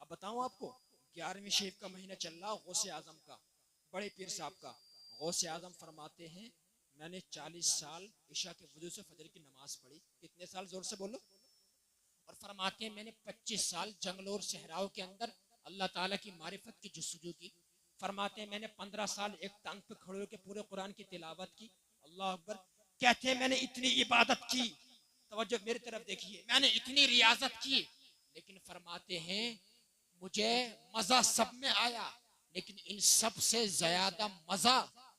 اب بتاؤں آپ کو، 11ویں شریف کا مہینہ چل رہا غوث اعظم کا، بڑے پیر صاحب کا۔ غوث اعظم فرماتے ہیں میں نے 40 سال عشاء کے وضو سے فجر کی نماز پڑھی۔ کتنے سال؟ زور سے بولو۔ اور فرماتے ہیں میں نے 25 سال جنگلوں اور صحراؤں کے اندر اللہ تعالیٰ کی معرفت کی جستجو کی۔ فرماتے ہیں میں نے 15 سال ایک ٹانگ پہ کھڑے ہو کے پورے قرآن کی تلاوت کی۔ اللہ اکبر۔ کہتے ہیں میں نے اتنی عبادت کی، توجہ میری طرف دیکھیے، میں نے اتنی ریاضت کی، لیکن فرماتے ہیں مجھے مزہ سب میں آیا، لیکن ان سب سے زیادہ مزہ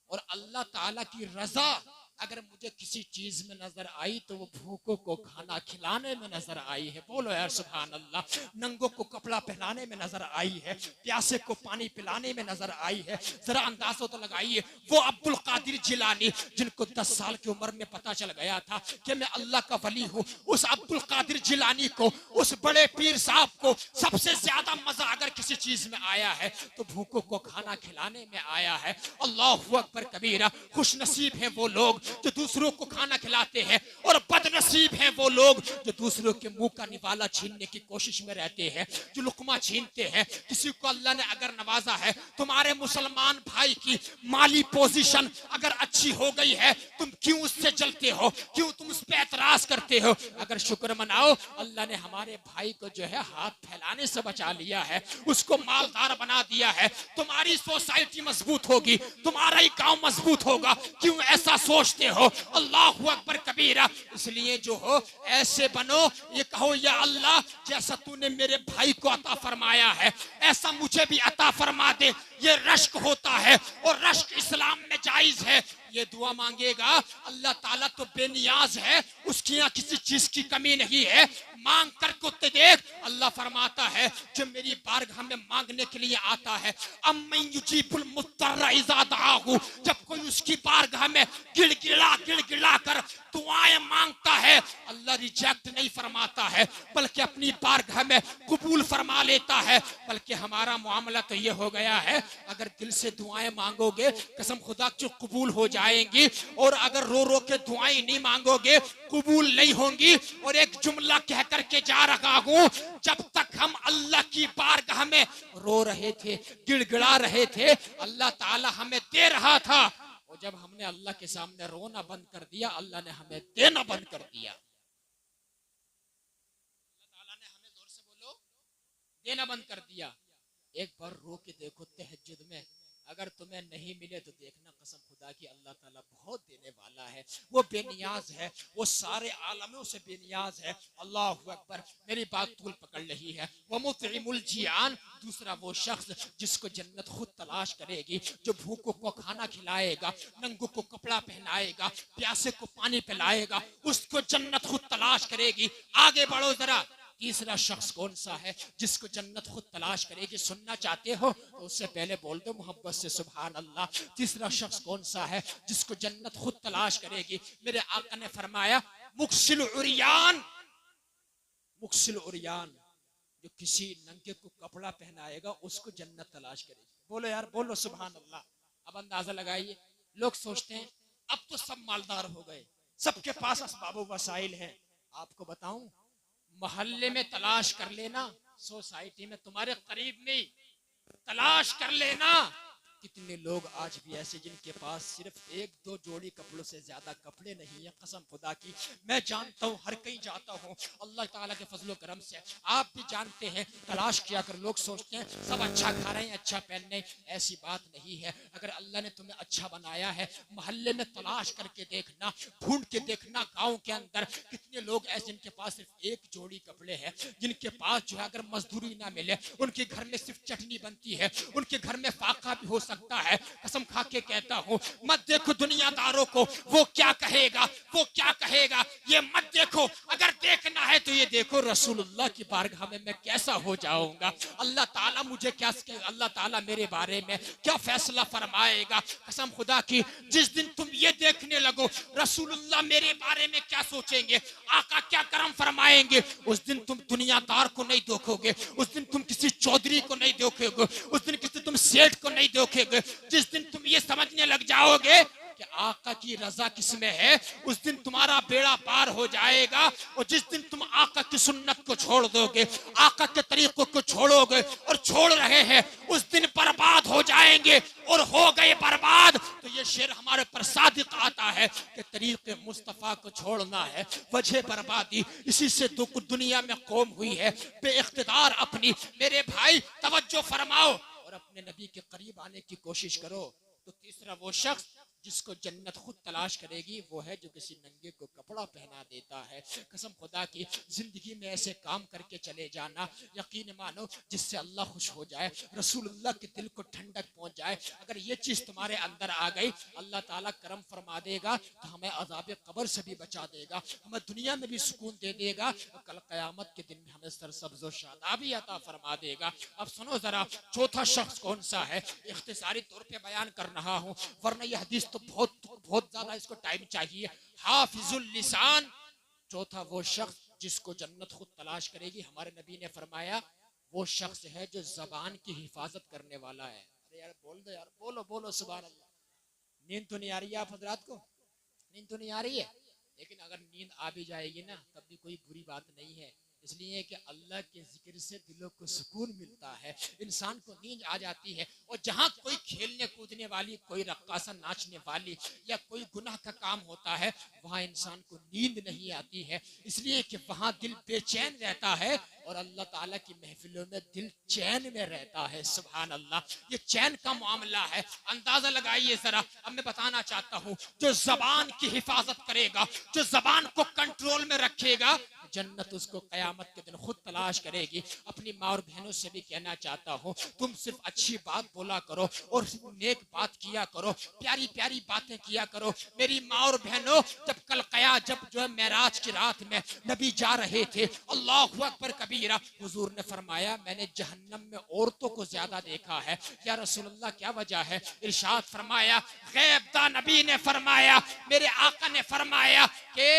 اور اللہ تعالیٰ کی رضا اگر مجھے کسی چیز میں نظر آئی تو وہ بھوکوں کو کھانا کھلانے میں نظر آئی ہے۔ بولو یار سبحان اللہ۔ ننگوں کو کپڑا پہنانے میں نظر آئی ہے، پیاسے کو پانی پلانے میں نظر آئی ہے۔ ذرا اندازہ تو لگائیے، وہ عبد القادر جیلانی جن کو 10 سال کی عمر میں پتا چل گیا تھا کہ میں اللہ کا ولی ہوں، اس عبد القادر جیلانی کو، اس بڑے پیر صاحب کو سب سے زیادہ مزہ اگر کسی چیز میں آیا ہے تو بھوکوں کو کھانا کھلانے میں آیا ہے۔ اللہ اکبر کبیرہ۔ خوش نصیب ہیں وہ لوگ جو دوسروں کو کھانا کھلاتے ہیں، اور بد نصیب ہیں وہ لوگ جو دوسروں کے منہ کا نوالا چھیننے کی کوشش میں رہتے ہیں، جو لقمہ چھینتے ہیں۔ کسی کو اللہ نے اگر نوازا ہے، تمہارے مسلمان بھائی کی مالی پوزیشن اگر اچھی ہو گئی ہے، تم کیوں اس سے جلتے ہو؟ کیوں تم اس پہ اعتراض کرتے ہو؟ اگر شکر مناؤ، اللہ نے ہمارے بھائی کو جو ہے ہاتھ پھیلانے سے بچا لیا ہے، اس کو مالدار بنا دیا ہے۔ تمہاری سوسائٹی مضبوط ہوگی، تمہارا ہی گاؤں مضبوط ہوگا۔ کیوں ایسا سوچتے ہو؟ اللہ اکبر کبیرہ۔ اس لیے جو ہو ایسے بنو، یہ کہو یا اللہ جیسا تو نے میرے بھائی کو عطا فرمایا ہے ایسا مجھے بھی عطا فرما دے۔ یہ رشک ہوتا ہے، اور رشک اسلام میں جائز ہے۔ یہ دعا مانگے گا، اللہ تعالیٰ تو بے نیاز ہے، اس کی یہاں کسی چیز کی کمی نہیں ہے۔ مانگ کر کو دیکھ، اللہ فرماتا ہے جو میری بارگاہ میں مانگنے کے لیے آتا ہے، امن یجیب المضطر اذا دعاہ، جب کوئی اس کی بارگاہ میں گڑ گڑا کر دعائیں مانگتا ہے، اللہ ریجیکٹ نہیں فرماتا ہے، بلکہ اپنی بارگاہ میں قبول فرما لیتا ہے۔ بلکہ ہمارا معاملہ تو یہ ہو گیا ہے، اگر دل سے دعائیں مانگو گے قسم خدا کی قبول ہو جائیں گی، اور اگر رو رو کے دعائیں نہیں مانگو گے قبول نہیں ہوں گی۔ اور ایک جملہ کہہ کر کے جا رہا ہوں، جب تک ہم اللہ کی بارگاہ میں رو رہے تھے، گڑ گڑا رہے تھے، اللہ تعالی ہمیں دے رہا تھا، اور جب ہم نے اللہ کے سامنے رونا بند کر دیا، اللہ نے ہمیں دینا بند کر دیا۔ اللہ تعالیٰ نے ہمیں، زور سے بولو، دینا بند کر دیا۔ ایک بار رو کے دیکھو تہجد میں، اگر تمہیں نہیں ملے تو دیکھنا قسم خدا کی اللہ تعالیٰ بہت دینے والا ہے، وہ بے نیاز ہے، وہ سارے عالموں سے بے نیاز ہے۔ اللہ اکبر۔ میری بات طول پکڑ رہی ہے۔ وَمُطْعِمُ الْجِيعَانِ، دوسرا وہ شخص جس کو جنت خود تلاش کرے گی، جو بھوکوں کو کھانا کھلائے گا، ننگوں کو کپڑا پہنائے گا، پیاسے کو پانی پلائے گا، اس کو جنت خود تلاش کرے گی۔ آگے بڑھو ذرا۔ تیسرا شخص کون سا ہے جس کو جنت خود تلاش کرے گی؟ سننا چاہتے ہو تو اس سے پہلے بول دو محبت سے سبحان اللہ۔ تیسرا شخص کون سا ہے جس کو جنت خود تلاش کرے گی؟ میرے آقا نے فرمایا مکسل عریان، مکسل عریان، جو کسی ننگے کو کپڑا پہنائے گا اس کو جنت تلاش کرے گی۔ بولو یار، بولو سبحان اللہ۔ اب اندازہ لگائیے، لوگ سوچتے ہیں اب تو سب مالدار ہو گئے، سب کے پاس اسباب و وسائل ہیں۔ آپ کو بتاؤں، محلے میں تلاش کر لینا، سوسائٹی میں تمہارے قریب نہیں تلاش کر لینا، کتنے لوگ آج بھی ایسے جن کے پاس صرف 1-2 جوڑی کپڑوں سے زیادہ کپڑے نہیں ہیں۔ قسم خدا کی میں جانتا ہوں، ہر کہیں جاتا ہوں، اللہ تعالیٰ کے فضل و کرم سے آپ بھی جانتے ہیں، تلاش کیا کر۔ لوگ سوچتے ہیں سب اچھا کھا رہے ہیں، اچھا پہن رہے ہیں، ایسی بات نہیں ہے۔ اگر اللہ نے تمہیں اچھا بنایا ہے، محلے میں تلاش کر کے دیکھنا، ڈھونڈ کے دیکھنا، گاؤں کے اندر کتنے لوگ ایسے جن کے پاس صرف 1 جوڑی کپڑے ہیں، جن کے پاس جو ہے اگر مزدوری نہ ملے ان کے گھر میں صرف چٹنی بنتی ہے، ان کے گھر میں فاقہ بھی ہو سکتا ہے۔ قسم کھا کے کہتا ہوں، مت دیکھو دنیا داروں کو، وہ کیا کہے گا، وہ کیا کہے گا، یہ مت دیکھو۔ اگر دیکھنا ہے تو یہ دیکھو رسول اللہ کی بارگاہ میں میں کیسا ہو جاؤں گا، اللہ تعالیٰ مجھے کیا، اللہ تعالیٰ میرے بارے میں کیا فیصلہ فرمائے گا۔ قسم خدا کی جس دن تم یہ دیکھنے لگو رسول اللہ میرے بارے میں کیا سوچیں گے، آقا کیا کرم فرمائیں گے، اس دن تم دنیا دار کو نہیں دیکھو گے، اس دن تم کسی چودھری کو نہیں دیکھو گے، اس دن کسی تم سیٹھ کو نہیں دیکھو سوچے گے, جس دن تم یہ سمجھنے لگ جاؤ گے کہ آقا کی رضا کس میں ہے, اس دن تمہارا بیڑا پار ہو جائے گا. اور جس دن تم آقا کی سنت کو چھوڑ دو گے, آقا کے طریقوں کو چھوڑو گے اور چھوڑ رہے ہیں, اس دن برباد ہو جائیں گے اور ہو گئے برباد. تو یہ شعر ہمارے پر صادق آتا ہے کہ طریق مصطفیٰ کو چھوڑنا ہے وجہ بربادی. اسی سے دنیا میں قوم ہوئی ہے بے اقتدار اپنی. میرے بھائی توجہ فرماؤ اور اپنے نبی کے قریب آنے کی کوشش کرو. تو تیسرا وہ شخص جس کو جنت خود تلاش کرے گی وہ ہے جو کسی ننگے کو کپڑا پہنا دیتا ہے. قسم خدا کی زندگی میں ایسے کام کر کے چلے جانا, یقین مانو جس سے اللہ خوش ہو جائے, رسول اللہ کے دل کو ٹھنڈک پہنچ جائے. اگر یہ چیز تمہارے اندر آ گئی, اللہ تعالیٰ کرم فرما دے گا تو ہمیں عذاب قبر سے بھی بچا دے گا, ہمیں دنیا میں بھی سکون دے دے گا, اور کل قیامت کے دن میں ہمیں سرسبز و شادابی عطا فرما دے گا. اب سنو ذرا چوتھا شخص کون سا ہے, اختصاری طور پہ بیان کر رہا ہوں ورنہ یہ حدیث تو بہت زیادہ اس کو ٹائم چاہیے. حافظ اللسان, چوتھا وہ شخص جس کو جنت خود تلاش کرے گی. ہمارے نبی نے فرمایا وہ شخص ہے جو زبان کی حفاظت کرنے والا ہے. ارے یار بول دو یار, بولو سبحان اللہ. نیند تو نہیں آ رہی ہے آپ حضرات کو, نیند تو نہیں آ رہی ہے, لیکن اگر نیند آ بھی جائے گی نا تب بھی کوئی بری بات نہیں ہے, اس لیے کہ اللہ کے ذکر سے دلوں کو سکون ملتا ہے, انسان کو نیند آ جاتی ہے. اور جہاں کوئی کھیلنے کودنے والی, کوئی رقاصہ ناچنے والی یا کوئی گناہ کا کام ہوتا ہے وہاں انسان کو نیند نہیں آتی ہے, اس لیے کہ وہاں دل بے چین رہتا ہے اور اللہ تعالیٰ کی محفلوں میں دل چین میں رہتا ہے. سبحان اللہ, یہ چین کا معاملہ ہے. اندازہ لگائیے ذرا. اب میں بتانا چاہتا ہوں جو زبان کی حفاظت کرے گا, جو زبان کو کنٹرول میں رکھے گا, جنت اس کو قیامت کے دن خود تلاش کرے گی. اپنی ماں اور بہنوں سے بھی کہنا چاہتا ہوں تم صرف اچھی بات بولا کرو اور نیک بات کیا کرو, پیاری پیاری باتیں کیا کرو. میری ماں اور بہنوں, جب جو ہے معراج کی رات میں نبی جا رہے تھے, اللہ اکبر کبیرہ, حضور نے فرمایا میں نے جہنم میں عورتوں کو زیادہ دیکھا ہے. یا رسول اللہ کیا وجہ ہے؟ ارشاد فرمایا, غیب دا نبی نے فرمایا, میرے آقا نے فرمایا کہ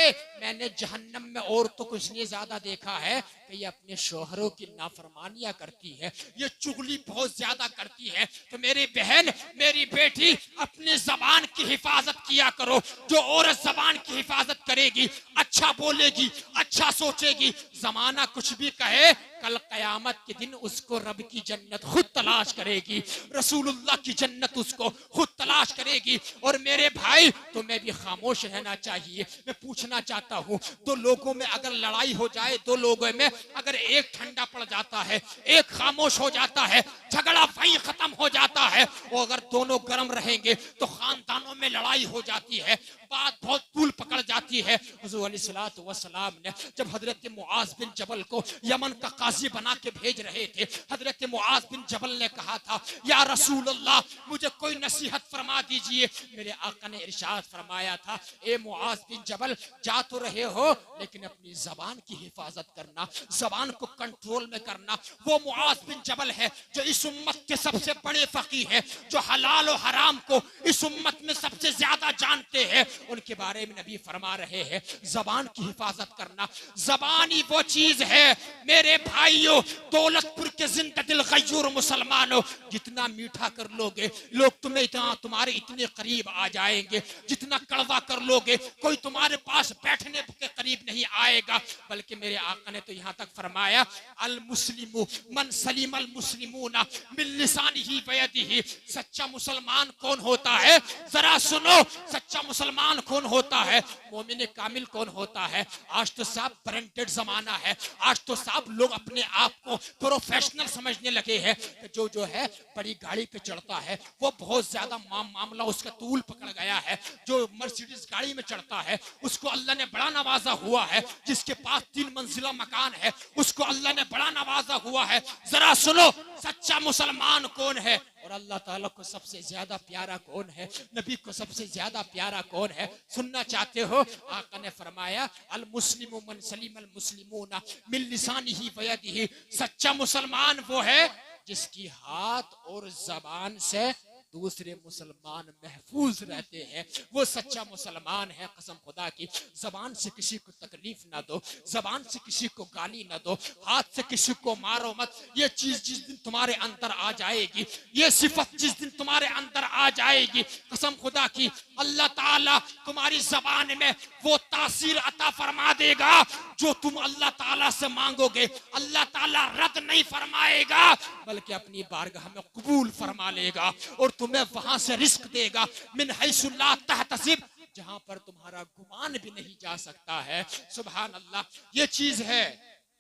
میں نے جہنم میں عورتوں کو اس لیے زیادہ دیکھا ہے کہ یہ اپنے شوہروں کی نافرمانیاں کرتی ہے, یہ چغلی بہت زیادہ کرتی ہے. تو میری بہن, میری بیٹی, اپنی زبان کی حفاظت کیا کرو. جو عورت زبان کی حفاظت کرے گی, اچھا بولے گی, اچھا سوچے گی, زمانہ کچھ بھی کہے, کل قیامت کے دن اس کو رب کی جنت خود تلاش کرے گی, رسول اللہ کی جنت اس کو خود تلاش کرے گی. اور میرے بھائی تمہیں بھی خاموش رہنا چاہیے. میں پوچھنا چاہتا ہوں, دو لوگوں میں اگر لڑائی ہو جائے, دو لوگوں میں اگر ایک ٹھنڈا پڑ جاتا ہے, ایک خاموش ہو جاتا ہے, جھگڑا وہیں ختم ہو جاتا ہے. اور اگر دونوں گرم رہیں گے تو خاندانوں میں لڑائی ہو جاتی ہے, بات بہت طول پکڑ جاتی ہے. حضور علیہ الصلوۃ والسلام نے جب حضرت معاذ بن جبل کو یمن کا قاضی بنا کے بھیج رہے تھے, حضرت معاذ بن جبل نے کہا تھا یا رسول اللہ مجھے کوئی نصیحت فرما دیجئے. میرے آقا نے ارشاد فرمایا تھا, اے معاذ بن جبل, جا تو رہے ہو لیکن اپنی زبان کی حفاظت کرنا, زبان کو کنٹرول میں کرنا. وہ معاذ بن جبل ہے جو اس امت کے سب سے بڑے فقیہ ہیں, جو حلال و حرام کو اس امت میں سب سے زیادہ جانتے ہیں. ان کے بارے میں نبی فرما رہے ہیں زبان کی حفاظت کرنا. زبان ہی وہ چیز ہے میرے بھائیوں, دولت پور کے زندہ دل غیور مسلمانوں, جتنا میٹھا کر لوگے لوگ تمہارے اتنے قریب آ جائیں گے, جتنا کڑوا کر لوگے کوئی تمہارے پاس بیٹھنے کے قریب نہیں آئے گا. بلکہ میرے آقا نے تو یہاں تک فرمایا المسلم من سلیم المسلمون من لسانہ ویدہ. سچا مسلمان کون ہوتا ہے؟ ذرا سنو, سچا مسلمان کون ہوتا ہے, مومن کامل کون ہوتا ہے. آج تو صاحب برنٹڈ زمانہ ہے, آج تو صاحب لوگ اپنے آپ کو پروفیشنل سمجھنے لگے ہیں کہ جو ہے بڑی گاڑی پہ چڑھتا ہے وہ بہت زیادہ معاملہ اس کا طول پکڑ گیا ہے. جو مرسیڈیز گاڑی میں چڑھتا ہے اس کو اللہ نے بڑا نوازا ہوا ہے, جس کے پاس 3 منزلہ مکان ہے اس کو اللہ نے بڑا نوازا ہوا ہے. ذرا سنو, سچا مسلمان کون ہے اور اللہ تعالیٰ کو سب سے زیادہ پیارا کون ہے, نبی کو سب سے زیادہ پیارا کون ہے؟ سننا چاہتے ہو؟ آقا نے فرمایا المسلم من سلیم المسلمون من لسانہ ویدہ. سچا مسلمان وہ ہے جس کی ہاتھ اور زبان سے دوسرے مسلمان محفوظ رہتے ہیں. وہ سچا مسلمان ہے. قسم خدا کی زبان سے کسی کو تکلیف نہ دو, زبان سے کسی کو گالی نہ دو, ہاتھ سے کسی کو مارو مت. یہ چیز جس دن تمہارے اندر آ جائے گی, یہ صفت جس دن تمہارے اندر آ جائے گی, قسم خدا کی اللہ تعالیٰ تمہاری زبان میں وہ تاثیر عطا فرما دے گا جو تم اللہ تعالیٰ سے مانگو گے. اللہ تعالیٰ رد نہیں فرمائے گا بلکہ اپنی بارگاہ میں قبول فرما لے گا اور تمہیں وہاں سے رزق دے گا من حیث لا تحتسب, جہاں پر تمہارا گمان بھی نہیں جا سکتا ہے. سبحان اللہ, یہ چیز ہے.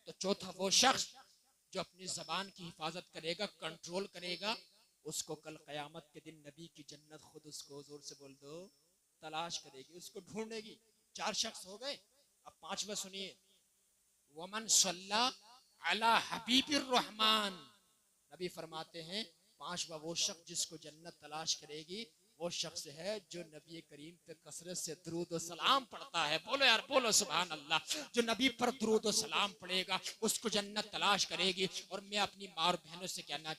تو چوتھا وہ شخص جو اپنی زبان کی حفاظت کرے گا, کنٹرول کرے گا, اس کو کل قیامت کے دن نبی کی جنت خود اس کو زور سے بول دو تلاش کرے گی, اس کو ڈھونڈے گی. 4 شخص ہو گئے. اب 5واں سنیے, ومن صلی علی حبیب الرحمن. نبی فرماتے ہیں 5واں وہ شخص جس کو جنت تلاش کرے گی وہ شخص ہے جو نبی کریم پہ کثرت سے درود و سلام پڑھتا ہے. بولو یار, بولو سبحان اللہ. جو نبی پر درود و سلام پڑھے گا اس کو جنت تلاش کرے گی. اور میں اپنی ماں اور بہنوں سے کہنا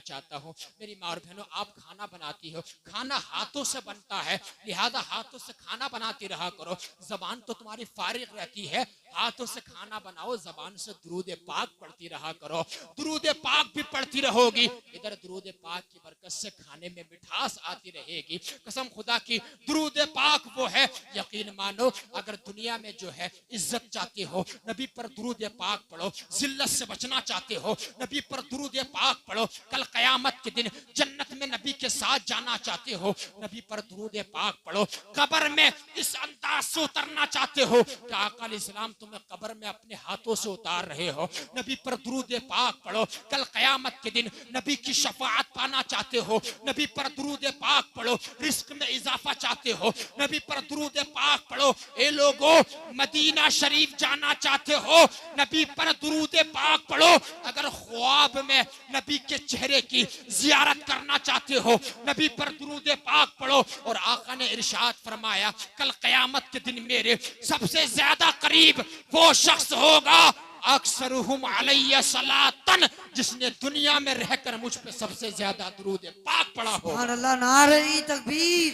چاہتا ہوں, میری ماں اور بہنوں, آپ کھانا بناتی ہو, کھانا ہاتھوں سے بنتا ہے, لہذا ہاتھوں سے کھانا بناتی رہا کرو. زبان تو تمہاری فارغ رہتی ہے, ہاتھوں سے کھانا بناؤ, زبان سے درود پاک پڑھتی رہا کرو. درود پاک بھی پڑھتی رہو گی, ادھر درود پاک کی برکت سے کھانے میں مٹھاس آتی رہے گی. قسم خدا کی درود پاک وہ ہے, یقین مانو اگر دنیا میں جو ہے عزت چاہتے ہو نبی پر درود پاک پڑھو, ذلت سے بچنا چاہتے ہو نبی پر درود پاک پڑھو, کل قیامت کے دن جنت میں نبی کے ساتھ جانا چاہتے ہو نبی پر درود پاک پڑھو, قبر میں اس انداز سے اترنا چاہتے ہو کہ آقا علیہ السلام تمہیں قبر میں اپنے ہاتھوں سے اتار رہے ہو, نبی پر درود پاک پڑھو. کل قیامت کے دن نبی کی شفاعت پانا چاہتے ہو نبی پر درود پاک پڑھو. رزق میں اضافہ چاہتے ہو نبی پر درود پاک پڑھو. اے لوگو, مدینہ شریف جانا چاہتے ہو نبی پر درود پاک پڑھو. اگر خواب میں نبی کے چہرے کی زیارت کرنا چاہتے ہو نبی پر درود پاک پڑھو. اور آقا نے ارشاد فرمایا کل قیامت کے دن میرے سب سے زیادہ قریب وہ شخص ہوگا اکثرہم علیہ صلاۃً, جس نے دنیا میں رہ کر مجھ پہ سب سے زیادہ درود پاک پڑھا ہو. سبحان اللہ. نعرہ تکبیر,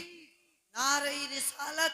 نعرہ رسالت.